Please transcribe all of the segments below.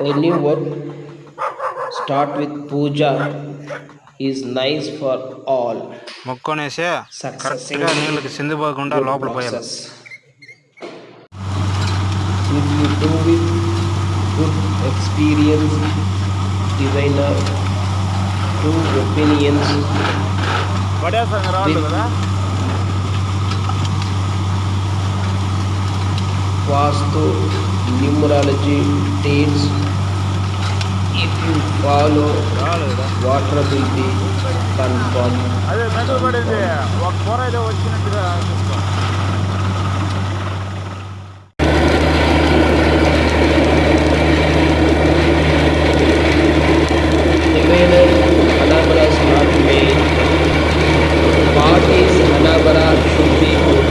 Any work start with puja is nice for all. మొక్కొనేసి Successing కరెక్ట్గా నీళ్ళకి సిందిపోకుండా good లోపల పోయాలి. process. If you do with good experience, diviner, true opinions పడేస్తాను with కదా. Vastu numerology dates. If you follow, రాలేదు కదా. water will be confirmed. అదే message పడింది, Confirmed. ఒక కూర అయితే వచ్చినట్టుగా చూసుకో. Diviner Anabara not made. Parties Anabara should be good.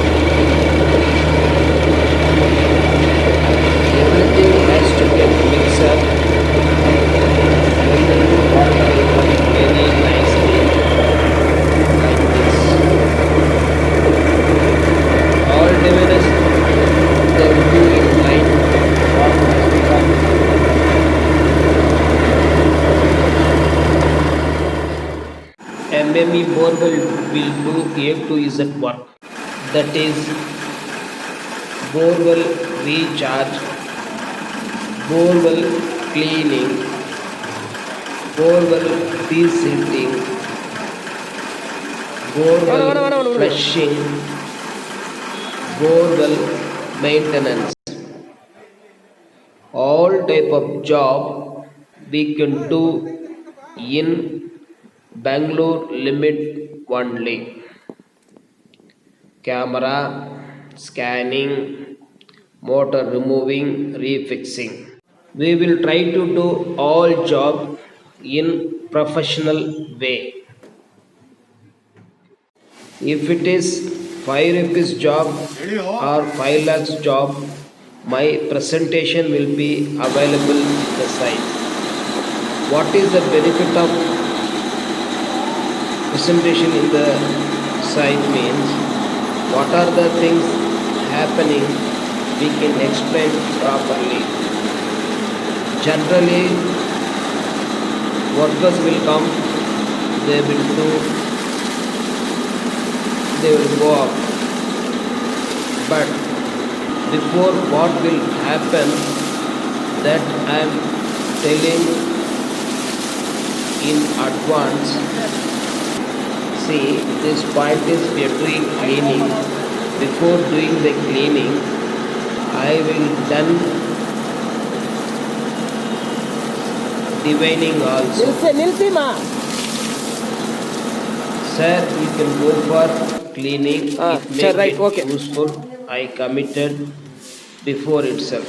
Everything has to get mixed up. When the water very nicely like this. All diviners they will do in line. What must be done. MME borewell will do A to Z work. That is borewell recharge, borewell cleaning, borewell resetting, borewell flushing, borewell maintenance. All type of job we can do in Bangalore limit only. Camera, scanning, motor removing, refixing. We will try to do all job in professional way. If it is 5 rupees job or 5 lakhs job, my presentation will be available in the site. What is the benefit of presentation in the site means what are the things happening we can explain properly. Generally workers will come, they will do, they will go up, but before what will happen that I am telling in advance. See, this point is we are doing cleaning. Before doing the cleaning, I will done divining also. Sir, you can go for cleaning. It may sir, right, get okay. useful. I committed before itself.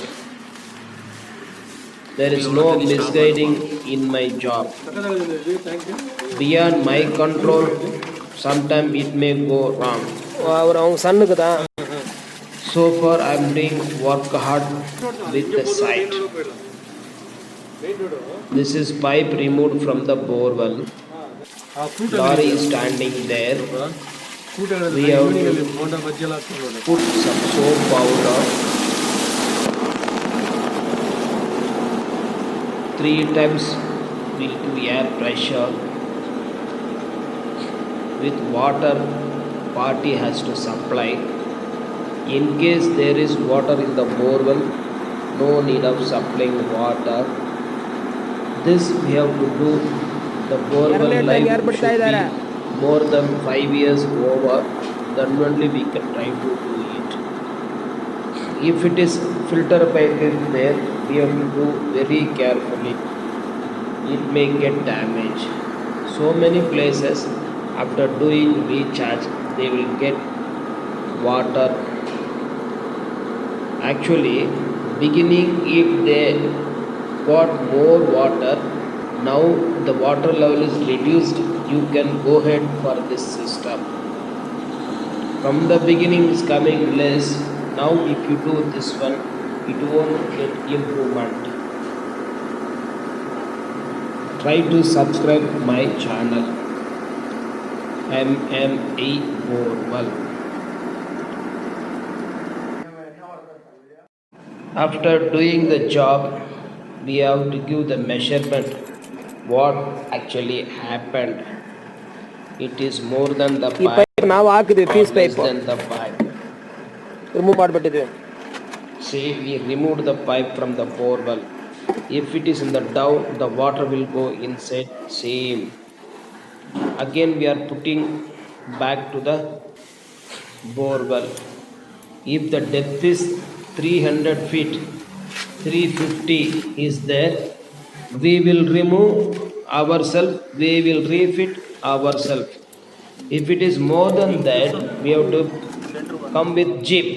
There is no misguiding in my job. Beyond my control, sometimes it may go wrong. அவர் அவங்க சன்னுக்கு தான். So far, I am doing work hard with the site. This is pipe removed from the borewell. Lorry is standing there. We have put some soap powder. 3 times we'll do air pressure. With water, party has to supply. In case there is water in the borewell, no need of supplying water. This we have to do. The borewell life should be more than 5 years over. Then only we can try to do it. If it is filter pipe is there, we have to do very carefully. It may get damaged. So many places after doing recharge, they will get water. Actually, beginning if they got more water, now the water level is reduced, you can go ahead for this system. From the beginning is coming less. Now if you do this one, it won't get improvement. Try to subscribe my channel MME Borewell. After doing the job, we have to give the measurement what actually happened. It is more than the ಈ pipe pipe ನಾವು ಹಾಕಿದ್ವಿ or piece less pipe than the pipe. Remove ಮಾಡಿಬಿಟ್ಟಿದ್ವಿ. See, we removed the pipe from the bore well. If it is in the down, the water will go inside. Same. Again, we are putting back to the bore well. If the depth is 300 feet, 350 is there, we will remove ourselves, we will refit ourselves. If it is more than that, we have to come with jeep.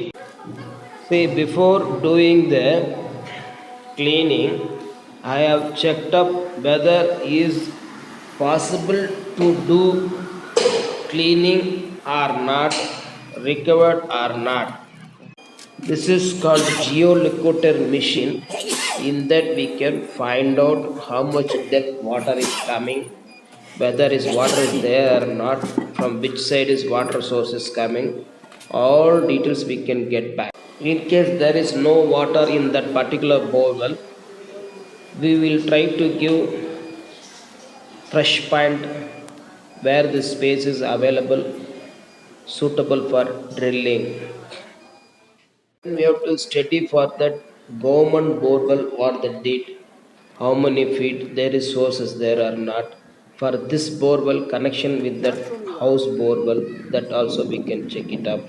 See, before doing the cleaning, I have checked up whether is possible to do cleaning or not, recovered or not. This is called geolocator machine. In that we can find out how much depth water is coming, whether is water is there or not, from which side is water source is coming. All details we can get back. In case there is no water in that particular bore well, we will try to give fresh point where the space is available suitable for drilling. We have to study for that government borewell what they did, how many feet there is sources there or not. For this borewell connection with that house borewell, that also we can check it up.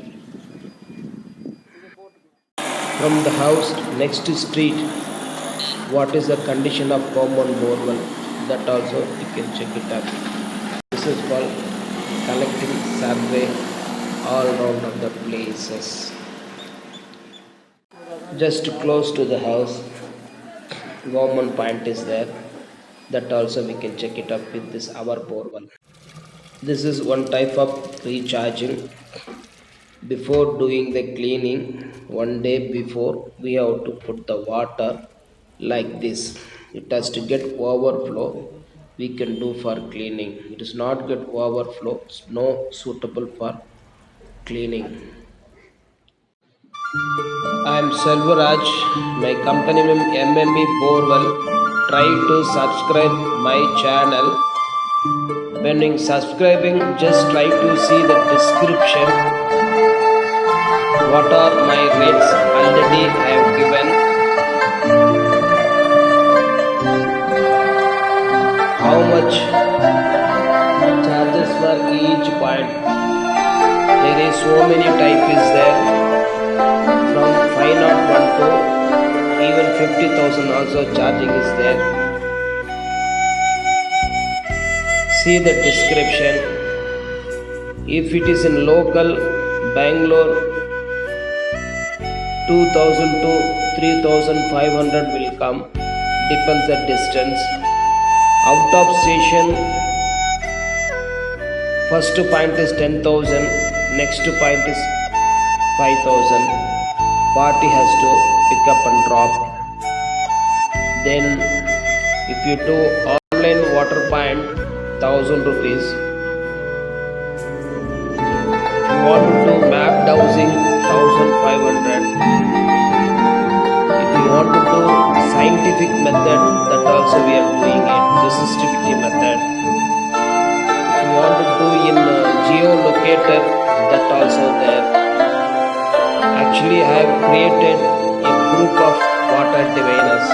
From the house next street, what is the condition of government borewell, that also we can check it up. This is called collecting survey all around of the places. Just close to the house, government point is there, that also we can check it up with this our borewell. This is one type of recharging. Before doing the cleaning, one day before we have to put the water like this. It has to get overflow, we can do for cleaning. It is not get overflow, it's no suitable for cleaning. I am Selvaraj, my company name MME Borewell. Try to subscribe my channel. When in subscribing, just try to see the description. What are my rates already I have given. How much charges for each point. There is so many type is there. From 501 to even 50,000 also charging is there. See the description. If it is in local Bangalore, 2,000 to 3,500 will come, depends the distance. Out of station, first point is 10,000, next point is 5,000. Party has to pick up and drop. Then if you do online water point, 1,000 rupees. If you want to do mapped housing, 1,500. If you want to do scientific method, that also we are doing it, resistivity method. If you want to do in geolocator, that also there. Actually, I have created a group of water diviners.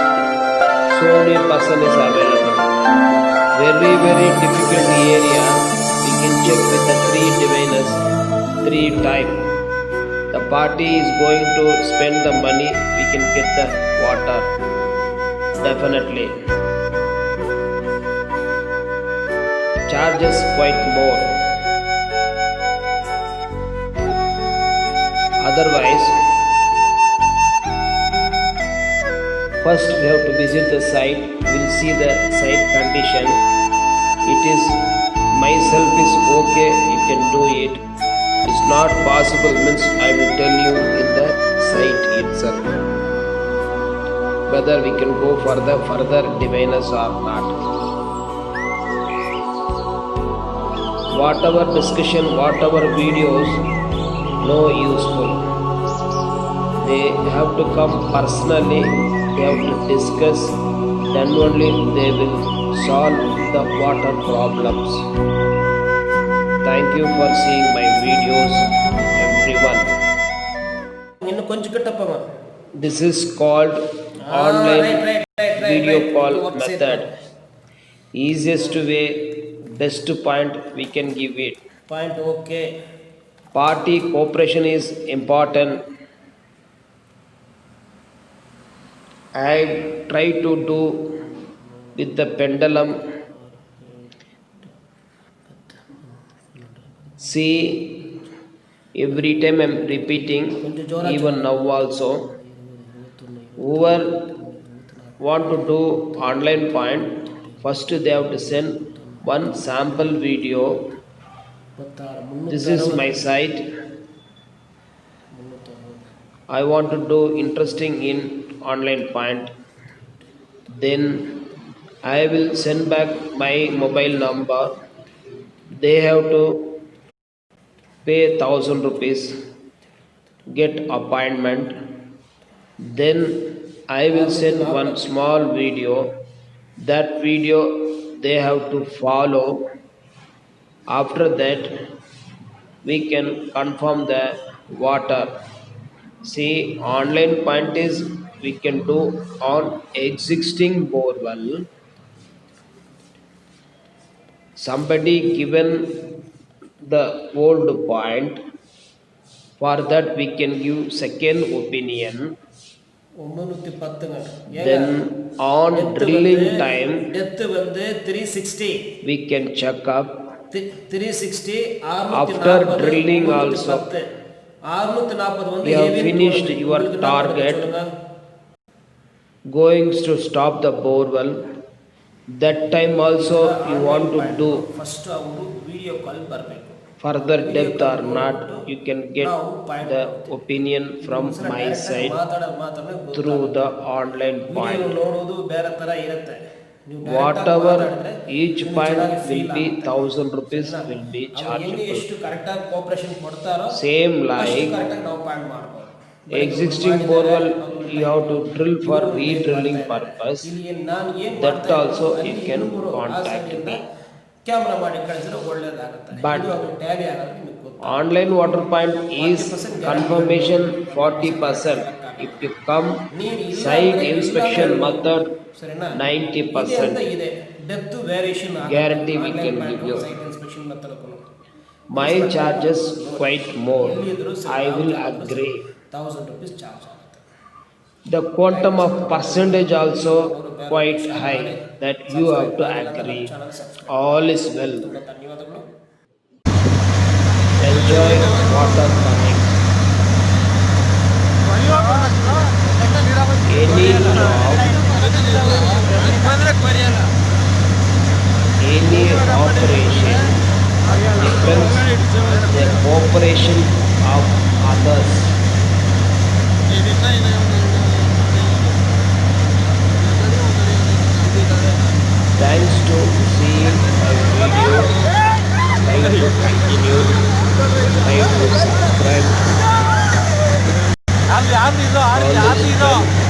So many person is available. Very difficult area. We can check with the 3 diviners, 3 type. The party is going to spend the money, we can get the water. Definitely. Charges quite more. Otherwise, first we have to visit the site, we'll see the site condition. It is, myself is okay, you can do it. It's not possible means I will tell you in the site itself whether we can go for the further diviners or not. Whatever discussion, whatever videos, no useful. They have to come personally, they have to discuss then only they will solve the water problems. Thank you for seeing my videos, everyone. ಇನ್ನು ಕೊಂಚ ಕಟ್ಟಪ್ಪ This is called online video call method. Easiest way, best point we can give it. Point okay Party cooperation is important. I try to do with the pendulum. See, every time I'm repeating, even now also. Whoever want to do online point, first they have to send one sample video. This is my site. I want to do interesting in online point. Then I will send back my mobile number. They have to pay 1,000 rupees, get appointment. Then I will send one small video. That video they have to follow. After that we can confirm the water. See, online point is we can do on existing borewell. Somebody given the old point, for that we can give second opinion. 910 Then on drilling time depth வந்து 360 we can check up. 360 After drilling also 640 வந்து you have finished your target, going to stop the borewell. That time also you want to do first ಅವರು video call ಬರಬೇಕು further depth or not, you can get the opinion from my side through the online point. ನೋಡೋದು ಬೇರೆ ತರ ಇರುತ್ತೆ. Whatever each point will be 1,000 rupees will be chargeable. ಎಷ್ಟು correct ಆಗಿ cooperation ಕೊಡ್ತಾರೋ Same like correct ಆಗಿ ನಾವು ಪಾಯಿಂಟ್ ಮಾಡಬಹುದು. existing borewell you have to drill for re-drilling purpose. That also you can contact me. Camera ಮಾಡಿ ಕಳಿಸಿದ್ರೆ ಒಳ್ಳೆಯದಾಗುತ್ತೆ. But ಇದು ಅದು ಟ್ಯಾಲಿ ಆಗೋದು ನಿಮಗೆ ಗೊತ್ತು. online water point is confirmation 40%. If you come site inspection method ಸರಿನಾ 90%. ಇದೆ depth variation Guarantee we can give you. Site inspection method My charges quite more. I will agree. 1000 rupees charge ಆಗುತ್ತೆ. The quantum of percentage also quite high, that you have to agree. All is well. ಧನ್ಯವಾದಗಳು. Enjoy water coming. Any job, any operation depends the cooperation of others. Thanks to seeing my videos, try to continue, try to subscribe. All is well.